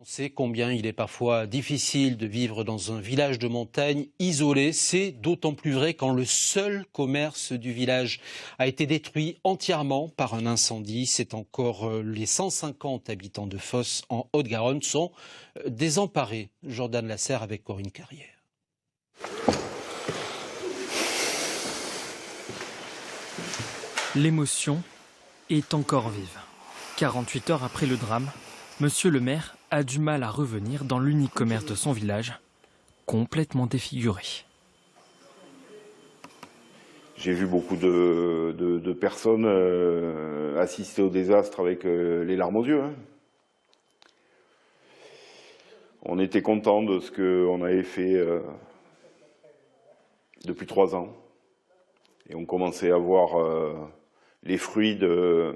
On sait combien il est parfois difficile de vivre dans un village de montagne isolé. C'est d'autant plus vrai quand le seul commerce du village a été détruit entièrement par un incendie. C'est encore les 150 habitants de Fos en Haute-Garonne sont désemparés. Jordan Lasserre avec Corinne Carrière. L'émotion est encore vive. 48 heures après le drame, Monsieur le maire a du mal à revenir dans l'unique commerce de son village, complètement défiguré. J'ai vu beaucoup de personnes assister au désastre avec les larmes aux yeux. On était contents de ce qu'on avait fait depuis 3 ans. Et on commençait à voir les fruits de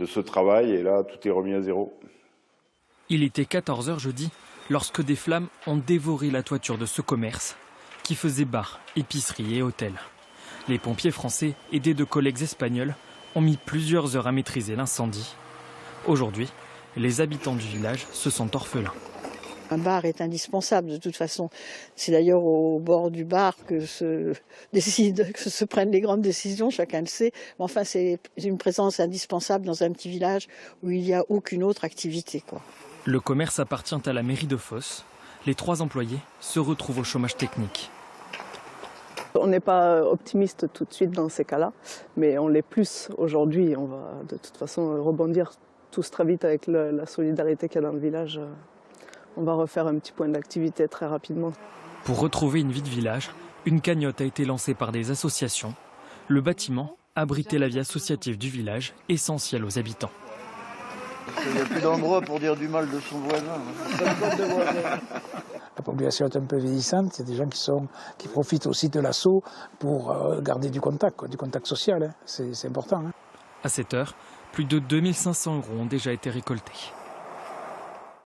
ce travail. Et là, tout est remis à zéro. Il était 14 h jeudi lorsque des flammes ont dévoré la toiture de ce commerce qui faisait bar, épicerie et hôtel. Les pompiers français, aidés de collègues espagnols, ont mis plusieurs heures à maîtriser l'incendie. Aujourd'hui, les habitants du village se sentent orphelins. Un bar est indispensable de toute façon. C'est d'ailleurs au bord du bar que se prennent les grandes décisions, chacun le sait. Mais enfin, c'est une présence indispensable dans un petit village où il n'y a aucune autre activité, quoi. Le commerce appartient à la mairie de Fos. Les 3 employés se retrouvent au chômage technique. On n'est pas optimiste tout de suite dans ces cas-là, mais on l'est plus aujourd'hui. On va de toute façon rebondir tous très vite avec la solidarité qu'il y a dans le village. On va refaire un petit point d'activité très rapidement. Pour retrouver une vie de village, une cagnotte a été lancée par des associations. Le bâtiment abritait la vie associative du village, essentielle aux habitants. Il n'y a plus d'endroit pour dire du mal de son voisin. La population est un peu vieillissante, il y a des gens qui profitent aussi de l'assaut pour garder du contact social, hein. C'est important. Hein. À cette heure, plus de 2500 € ont déjà été récoltés.